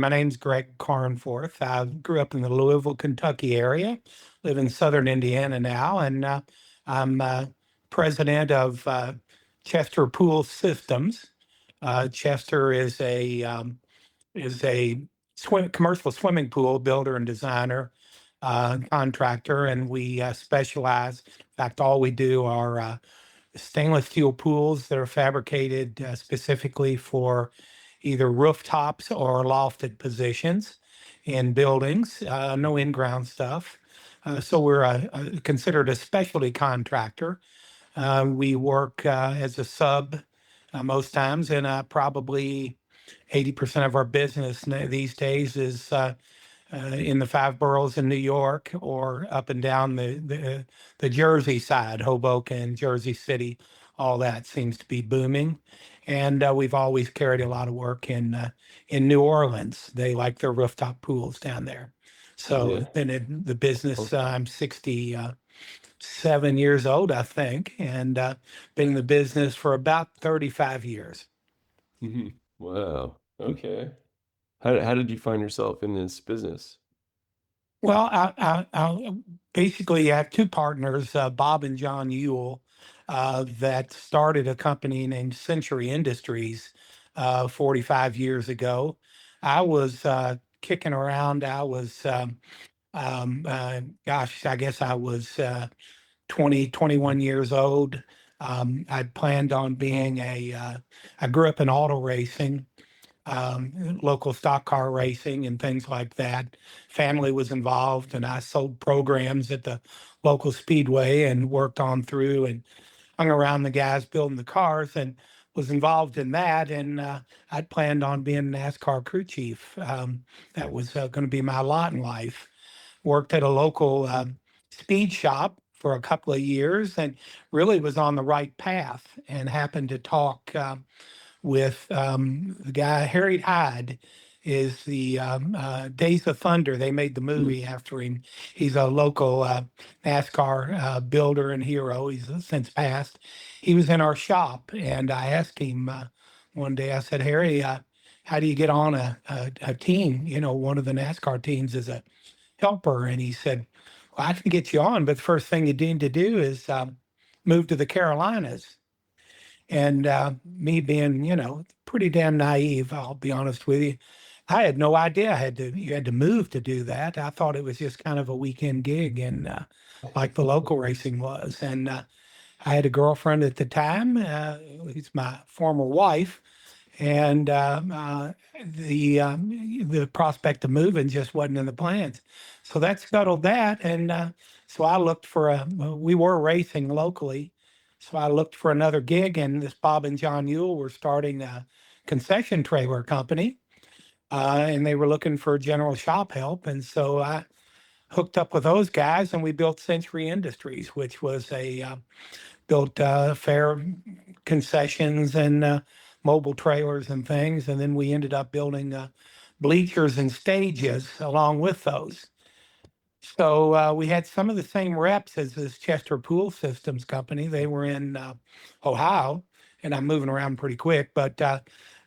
My name's Greg Carnforth. I grew up in the Louisville, Kentucky area, live in southern Indiana now, and I'm president of Chester Pool Systems. Chester is a commercial swimming pool builder and designer, contractor, and we specialize. In fact, all we do are stainless steel pools that are fabricated specifically for either rooftops or lofted positions in buildings, no in-ground stuff. So we're considered a specialty contractor. We work as a sub most times, and probably 80% of our business these days is in the five boroughs in New York or up and down the Jersey side, Hoboken, Jersey City, all that seems to be booming. And we've always carried a lot of work in New Orleans. They like their rooftop pools down there. So Yeah. been in the business. Oh, I'm 67 years old, I think, and been in the business for about 35 years. wow. Okay. How did you find yourself in this business? Well, I basically have two partners, Bob and John Ewell, that started a company named Century Industries 45 years ago. I was kicking around. I was, gosh, I guess I was 20, 21 years old. I planned on being I grew up in auto racing, local stock car racing and things like that. Family was involved, and I sold programs at the local speedway and worked on through and hung around the guys building the cars and was involved in that. And I'd planned on being NASCAR crew chief. That was going to be my lot in life. Worked at a local speed shop for a couple of years and really was on the right path and happened to talk with the guy. Harry Hyde is the Days of Thunder. They made the Hmm. movie after him. He's a local NASCAR builder and hero. He's since passed. He was in our shop, and I asked him one day. I said, Harry, how do you get on a team? You know, one of the NASCAR teams is a helper. And he said, well, I can get you on, but the first thing you need to do is move to the Carolinas. And me being, pretty damn naive, I'll be honest with you, I had no idea you had to move to do that. I thought it was just kind of a weekend gig, and like the local racing was. And I had a girlfriend at the time, who's my former wife, and the prospect of moving just wasn't in the plans. So that scuttled that, and so I looked for we were racing locally, so I looked for another gig, and this Bob and John Ewell were starting a concession trailer company, and they were looking for general shop help, and so I hooked up with those guys, and we built Century Industries, which was built fair concessions and mobile trailers and things. And then we ended up building bleachers and stages along with those. So we had some of the same reps as this Chester Pool Systems company. They were in Ohio, and I'm moving around pretty quick, but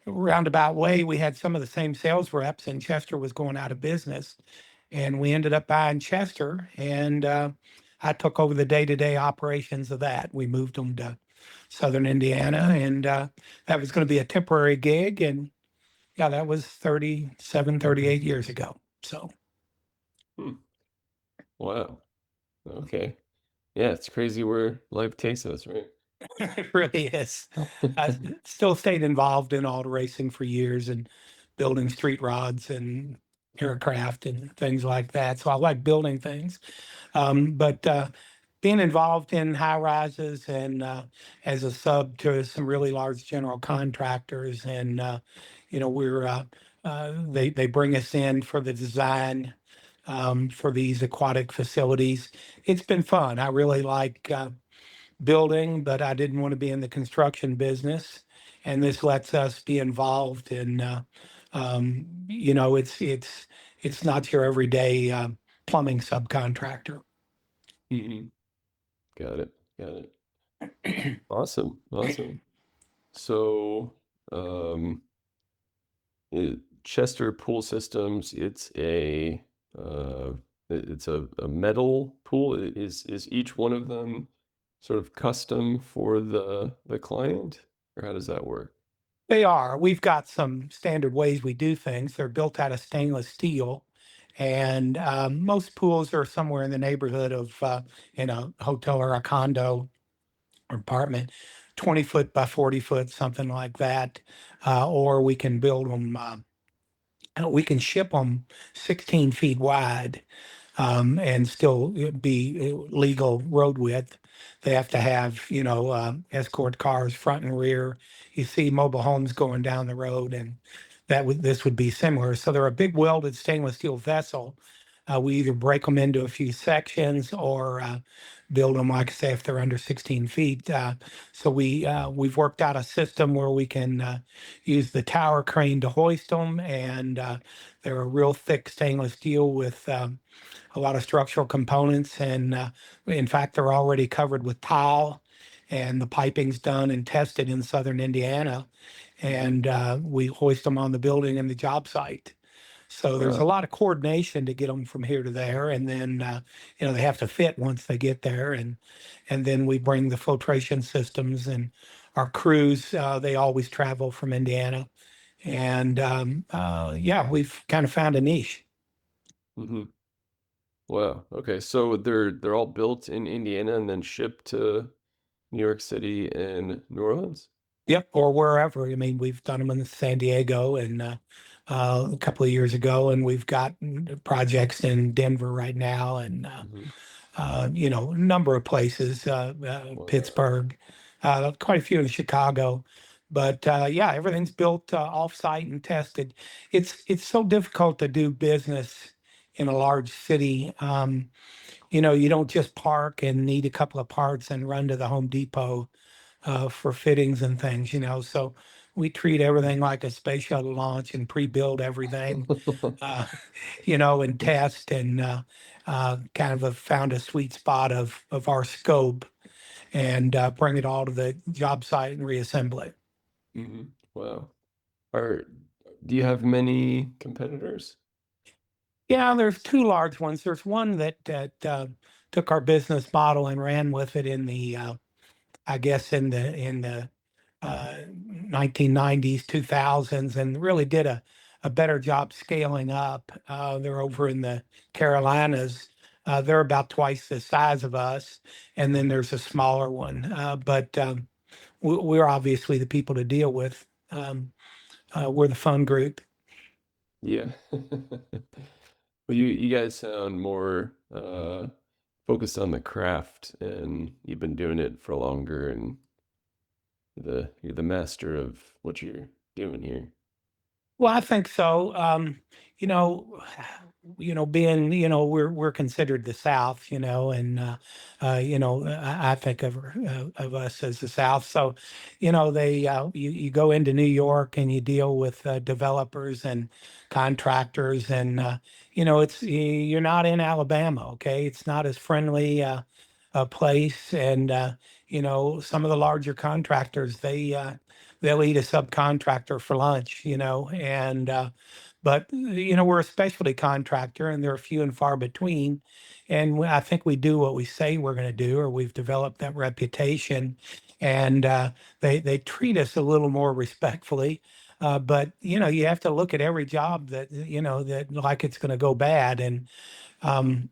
roundabout way, we had some of the same sales reps, and Chester was going out of business. And we ended up buying Chester, and I took over the day-to-day operations of that. We moved them to Southern Indiana, and that was going to be a temporary gig. And yeah, that was 37, 38 years ago. So Hmm. Wow. Okay. Yeah, it's crazy where life takes us, right? it really is. I still stayed involved in auto racing for years and building street rods and aircraft and things like that. So I like building things. But being involved in high rises and as a sub to some really large general contractors, and we're they bring us in for the design for these aquatic facilities. It's been fun. I really like building, but I didn't want to be in the construction business, and this lets us be involved in. It's not your everyday plumbing subcontractor. Mhm. Got it. Got it. Awesome. Awesome. So, um, Chester Pool Systems, uh, it's a metal pool. Is each one of them sort of custom for the client, or how does that work? They are. We've got some standard ways we do things. They're built out of stainless steel, and most pools are somewhere in the neighborhood of in a hotel or a condo or apartment, 20 foot by 40 foot, something like that. Or we can build them. We can ship them 16 feet wide and still be legal road width. They have to have, escort cars front and rear. You see mobile homes going down the road, and this would be similar. So they're a big welded stainless steel vessel. We either break them into a few sections or build them, like I say, if they're under 16 feet. So we've worked out a system where we can use the tower crane to hoist them, and they're a real thick stainless steel with a lot of structural components. And in fact, they're already covered with tile, and the piping's done and tested in southern Indiana. And we hoist them on the building and the job site. So there's a Wow. lot of coordination to get them from here to there, and then they have to fit once they get there, and then we bring the filtration systems and our crews. They always travel from Indiana, and yeah, we've kind of found a niche. Hmm. Wow. Okay. So they're all built in Indiana and then shipped to New York City and New Orleans? Yep, or wherever. I mean, we've done them in San Diego and a couple of years ago, and we've got projects in Denver right now, and Hmm. a number of places, Wow. Pittsburgh, quite a few in Chicago. But yeah, everything's built off-site and tested. It's so difficult to do business in a large city. You don't just park and need a couple of parts and run to the Home Depot for fittings and things. So we treat everything like a space shuttle launch and pre-build everything, uh, and test and kind of have found a sweet spot of our scope and bring it all to the job site and reassemble it. Hmm. Wow. Are do you have many competitors? Yeah, there's two large ones. There's one that took our business model and ran with it in the I guess in the 1990s, 2000s, and really did a better job scaling up. They're over in the Carolinas. They're about twice the size of us, and then there's a smaller one. But we're obviously the people to deal with. We're the fun group. Yeah. Well, you guys sound more focused on the craft, and you've been doing it for longer, and you're the master of what you're doing here. Well, I think so. You know, being we're considered the South, and I think of us as the South. So, they you go into New York and you deal with developers and contractors, and you're not in Alabama, okay? It's not as friendly a place, and some of the larger contractors they'll eat a subcontractor for lunch, and but we're a specialty contractor and they're few and far between. And I think we do what we say we're going to do, or we've developed that reputation. And they treat us a little more respectfully. But you have to look at every job that like it's going to go bad. And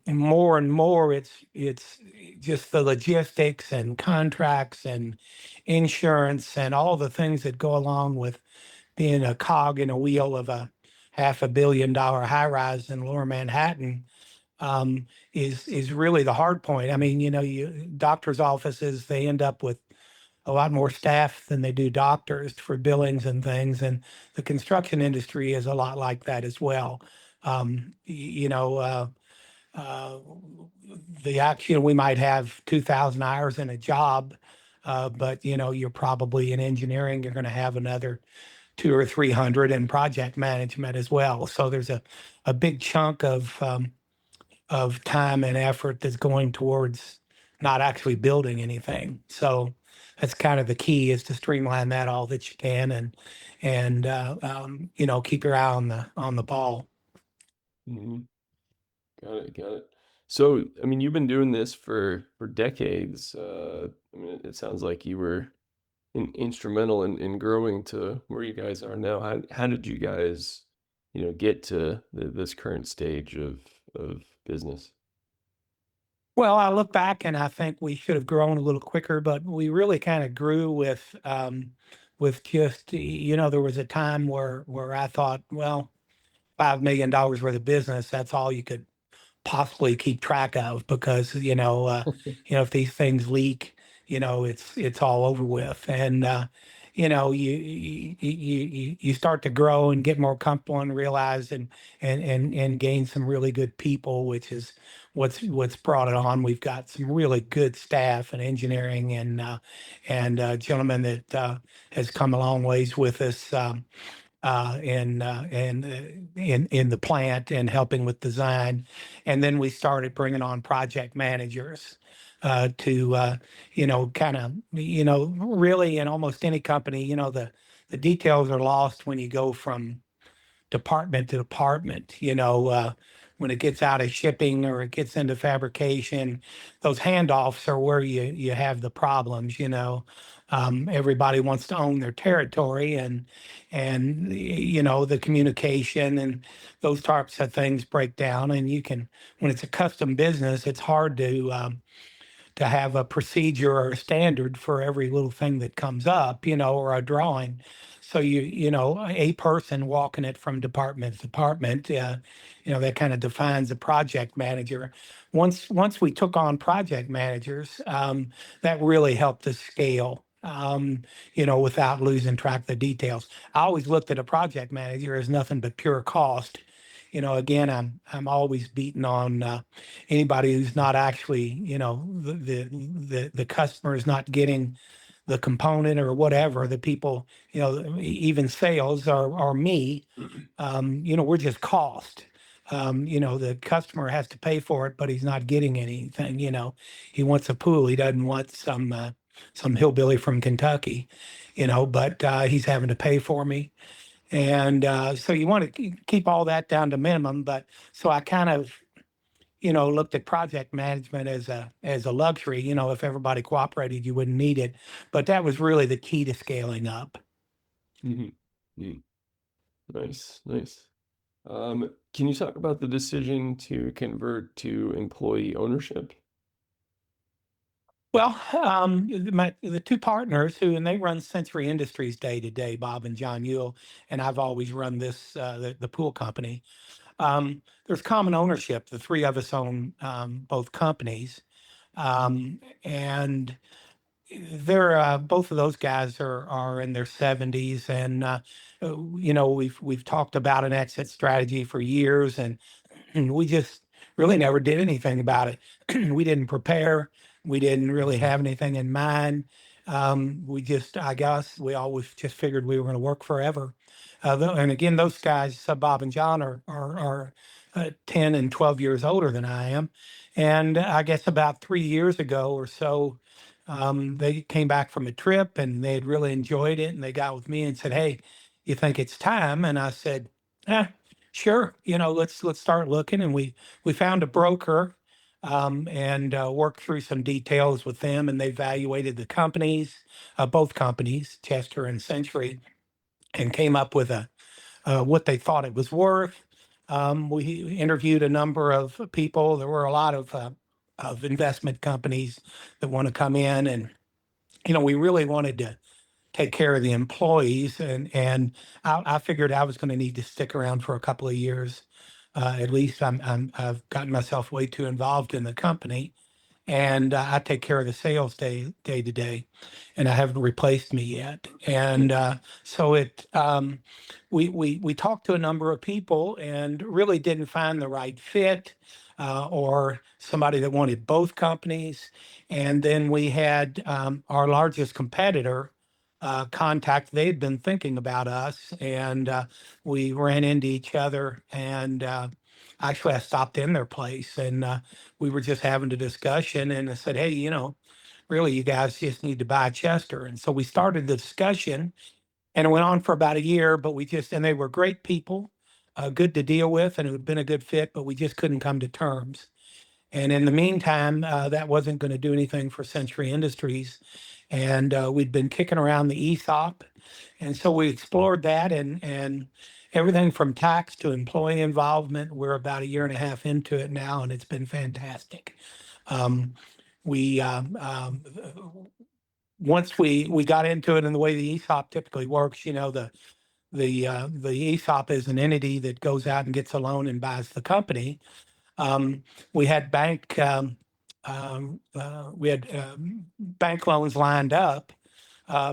more, it's just the logistics and contracts and insurance and all the things that go along with being a cog in a wheel of a $500 million high rise in Lower Manhattan. Is really the hard point. I mean, doctors' offices, they end up with a lot more staff than they do doctors for billings and things, and the construction industry is a lot like that as well. Um, y- you know, uh, uh, we might have 2,000 hours in a job, but you're probably in engineering, you're going to have another two or 300 in project management as well. So there's a big chunk of time and effort that's going towards not actually building anything. So that's kind of the key, is to streamline that all that you can, and keep your eye on the ball. Hmm. Got it, got it. So, I mean, you've been doing this for decades. I mean, it sounds like you were instrumental in growing to where you guys are now. How did you guys, get to this current stage of business? Well, I look back and I think we should have grown a little quicker, but we really kind of grew with just, there was a time where I thought, well, $5 million worth of business, that's all you could possibly keep track of, because if these things leak, it's all over with. And you start to grow and get more comfortable and realize, and gain some really good people, which is what's brought it on. We've got some really good staff and engineering, and gentleman that has come a long ways with us. In the plant and helping with design. And then we started bringing on project managers to kind of, really, in almost any company, the details are lost when you go from department to department. When it gets out of shipping or it gets into fabrication, those handoffs are where you have the problems. Everybody wants to own their territory, and the communication and those types of things break down. And when it's a custom business, it's hard to have a procedure or a standard for every little thing that comes up, or a drawing. So a person walking it from department to department, that kind of defines a project manager. Once we took on project managers, that really helped us scale. Without losing track of the details. I always looked at a project manager as nothing but pure cost. Again, I'm always beating on anybody who's not actually, the customer is not getting the component or whatever. The people, even sales or me, we're just cost. The customer has to pay for it, but he's not getting anything. He wants a pool. He doesn't want some hillbilly from Kentucky, but he's having to pay for me. And so you want to keep all that down to minimum. But so I kind of, looked at project management as a luxury. If everybody cooperated, you wouldn't need it. But that was really the key to scaling up. Hmm. Nice, nice. Can you talk about the decision to convert to employee ownership? Well, the two partners and they run Century Industries day to day, Bob and John Yule, and I've always run the pool company. There's common ownership. The three of us own both companies, and they're both of those guys are in their 70s, and we've talked about an exit strategy for years, and we just really never did anything about it. We didn't prepare. We didn't really have anything in mind. I guess, we always just figured we were going to work forever. And again, those guys, Bob and John, are 10 and 12 years older than I am. And I guess about 3 years ago or so, they came back from a trip and they had really enjoyed it. And they got with me and said, "Hey, you think it's time?" And I said, "Eh, sure. Let's start looking." And we found a broker, and worked through some details with them, and they evaluated the companies, both companies, Chester and Century, and came up with what they thought it was worth. We interviewed a number of people. There were a lot of investment companies that want to come in, and we really wanted to take care of the employees, and I figured I was going to need to stick around for a couple of years. At least I've gotten myself way too involved in the company, and I take care of the sales day to day, and I haven't replaced me yet. And so we talked to a number of people and really didn't find the right fit, or somebody that wanted both companies. And then we had our largest competitor contact. They'd been thinking about us, and we ran into each other. And actually, I stopped in their place, and we were just having a discussion. And I said, "Hey, really, you guys just need to buy Chester. And so we started the discussion, and it went on for about a year, but and they were great people, good to deal with, and it had been a good fit, but we just couldn't come to terms. And in the meantime, that wasn't going to do anything for Century Industries. And we'd been kicking around the ESOP. And so we explored that, and everything from tax to employee involvement. We're about a year and a half into it now, and it's been fantastic. Um, we Once we got into it and the way the ESOP typically works, the ESOP is an entity that goes out and gets a loan and buys the company. Um, we had bank loans lined up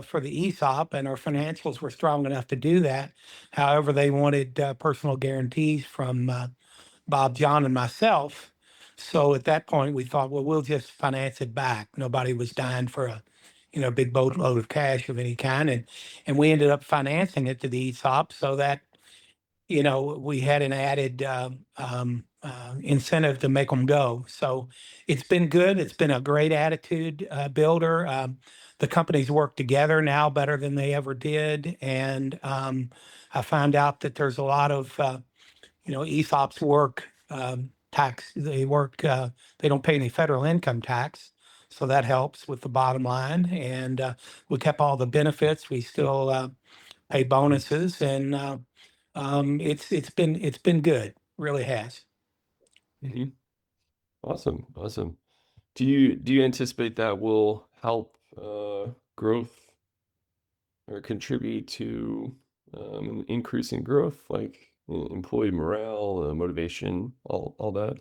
for the ESOP, and our financials were strong enough to do that. However, they wanted personal guarantees from Bob, John, and myself. So at that point, we thought, well, we'll just finance it back. Nobody was dying for a big boatload of cash of any kind, and we ended up financing it to the ESOP so that we had an added incentive to make them go. So it's been good. It's been a great attitude builder. The companies work together now better than they ever did. And I found out that there's a lot of, ESOPs work tax. They don't pay any federal income tax. So that helps with the bottom line. And we kept all the benefits. We still pay bonuses, and it's been good, really has. Hmm. Awesome, awesome. Do you anticipate that will help growth or contribute to an increase in growth, like employee morale, motivation, all that?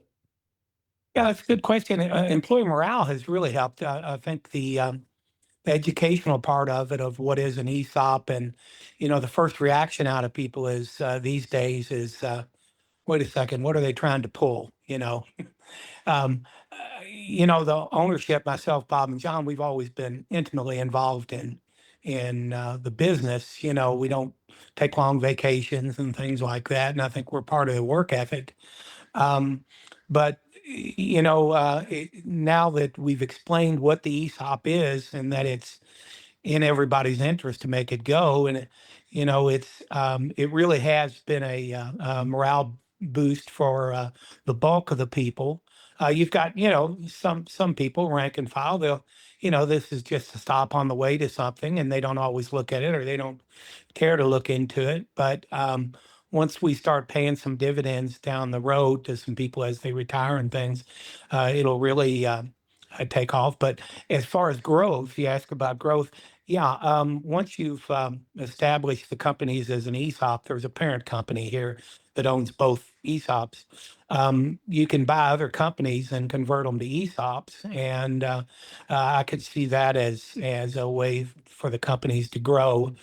Yeah, that's a good question. Employee morale has really helped. I think the educational part of it, of what is an ESOP, and the first reaction out of people is these days is, wait a second, what are they trying to pull? Um, the ownership, myself, Bob, and John, we've always been intimately involved in the business. We don't take long vacations and things like that, and I think we're part of the work ethic. Um, but now that we've explained what the ESOP is and that it's in everybody's interest to make it go. And it really has been a morale boost for the bulk of the people. You've got some people rank and file. They'll this is just a stop on the way to something, and they don't always look at it, or they don't care to look into it. But once we start paying some dividends down the road to some people as they retire and things, it'll really take off. But as far as growth, you ask about growth. Yeah, once you've established the companies as an ESOP, there's a parent company here that owns both ESOPs. You can buy other companies and convert them to ESOPs, and I could see that as a way for the companies to grow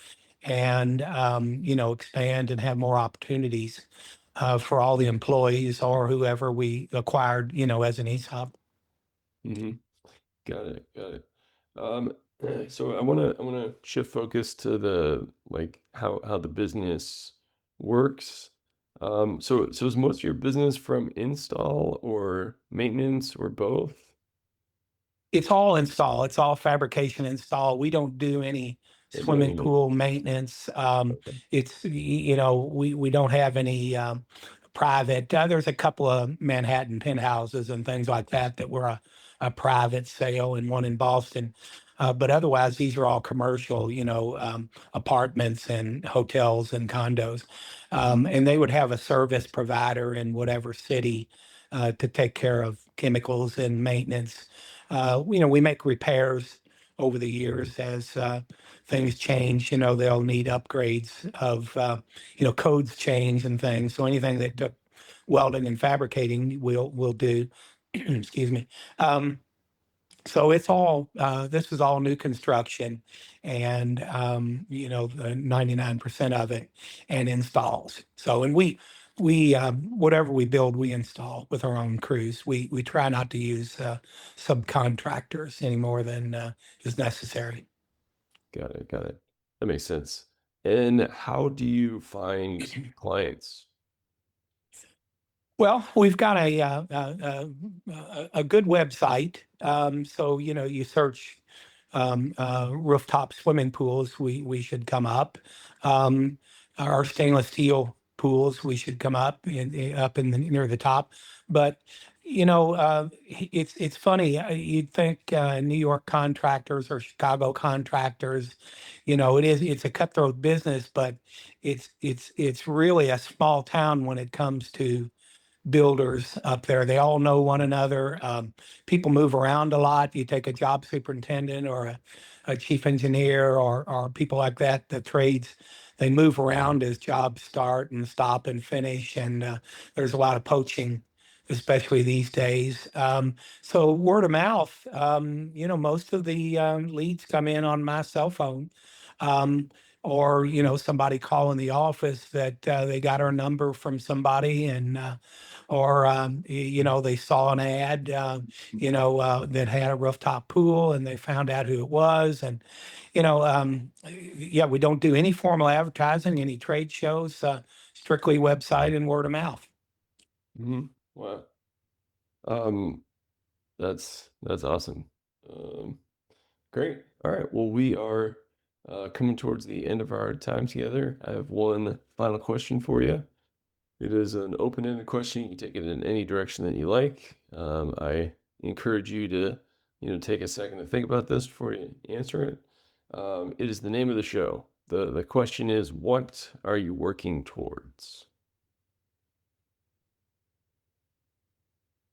and expand and have more opportunities for all the employees or whoever we acquired, as an ESOP. Hmm. Got it, got it. Um, so I wanna shift focus to the like how the business works. So is most of your business from install or maintenance or both? It's all install. It's all fabrication install. We don't do any Don't do swimming any pool maintenance. Okay. We don't have any private. There's a couple of Manhattan penthouses and things like that were a private sale, and one in Boston. But otherwise, these are all commercial, apartments and hotels and condos. And they would have a service provider in whatever city to take care of chemicals and maintenance. We make repairs over the years as things change. They'll need upgrades of, codes change and things. So anything that took welding and fabricating, we'll do. Excuse me. So this is all new construction, and 99% of it, and installs. So, and we whatever we build, we install with our own crews. We try not to use subcontractors any more than is necessary. Got it, got it. That makes sense. And how do you find clients? Well, we've got a good website. So, you search rooftop swimming pools, we should come up. Um, our stainless steel pools, we should come up up in the near the top. But it's funny. You'd think New York contractors or Chicago contractors, it's a cutthroat business, but it's really a small town when it comes to builders up there. They all know one another. People move around a lot. You take a job superintendent or a chief engineer or people like that, the trades, they move around as jobs start and stop and finish. And there's a lot of poaching, especially these days. So word of mouth, most of the leads come in on my cell phone. Um, or somebody calling the office that they got our number from somebody, and or they saw an ad that had a rooftop pool and they found out who it was. And yeah, we don't do any formal advertising, any trade shows, strictly website and word of mouth. Hmm. Wow. Um, that's awesome. Um, Great. All right. Well, we are coming towards the end of our time together. I have one final question for you. It is an open-ended question. You can take it in any direction that you like. I encourage you to, take a second to think about this before you answer it. It is the name of the show. The question is, what are you working towards?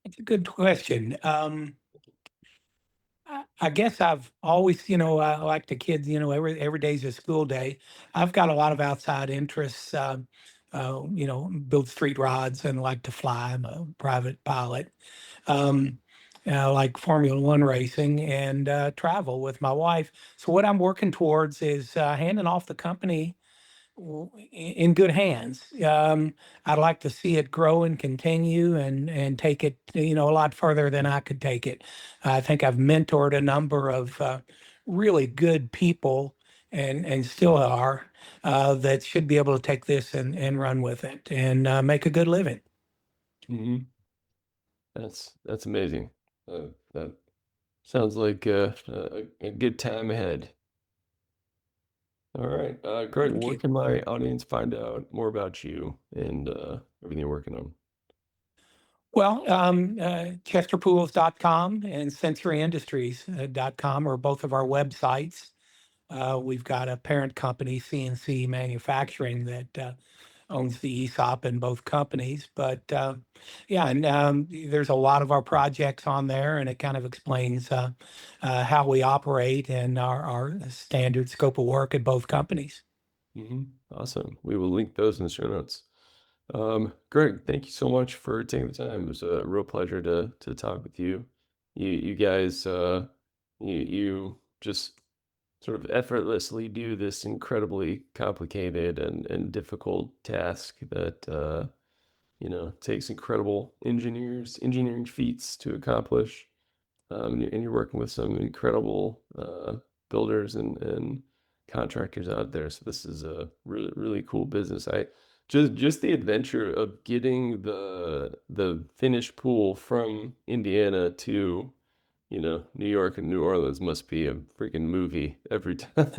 It's a good question. I guess I've always, like the kids, every day's a school day. I've got a lot of outside interests. Build street rods and like to fly. I'm a private pilot. Um, like Formula One racing and travel with my wife. So what I'm working towards is handing off the company in good hands. I'd like to see it grow and continue and take it, a lot further than I could take it. I think I've mentored a number of really good people and still are that should be able to take this and run with it and make a good living. Hmm. That's amazing. That sounds like a good time ahead. All right. Great. Well, Thank where you. can my audience find out more about you and everything you're working on? Well, chesterpools.com and sensoryindustries.com are both of our websites. We've got a parent company, CNC Manufacturing, that owns the ESOP in both companies. But yeah, and there's a lot of our projects on there, and it kind of explains how we operate and our standard scope of work at both companies. Hmm. Awesome. We will link those in the show notes. Greg, thank you so much for taking the time. It was a real pleasure to talk with you. You guys, you just sort of effortlessly do this incredibly complicated and difficult task that takes incredible engineering feats to accomplish. And you're working with some incredible builders and contractors out there. So this is a really cool business. I just the adventure of getting the finished pool from Indiana to New York and New Orleans must be a freaking movie every time.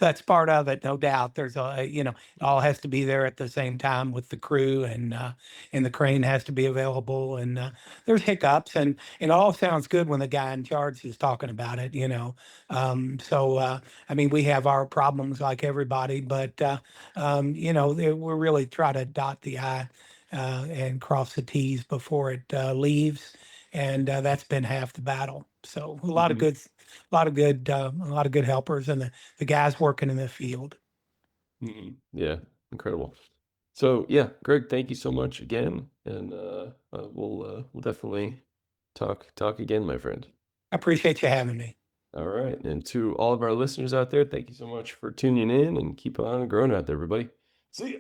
That's part of it, no doubt. There's it all has to be there at the same time with the crew, and the crane has to be available, and there's hiccups, and it all sounds good when the guy in charge is talking about it. So I mean, we have our problems like everybody, but we really try to dot the I and cross the T's before it leaves, and that's been half the battle. So Mhm, a lot of good helpers, and the guys working in the field. mhm. Yeah, incredible. So yeah, Greg, thank you so much again, and we'll definitely talk again, my friend. I appreciate you having me. All right, and to all of our listeners out there, thank you so much for tuning in, and keep on growing out there, everybody. See ya.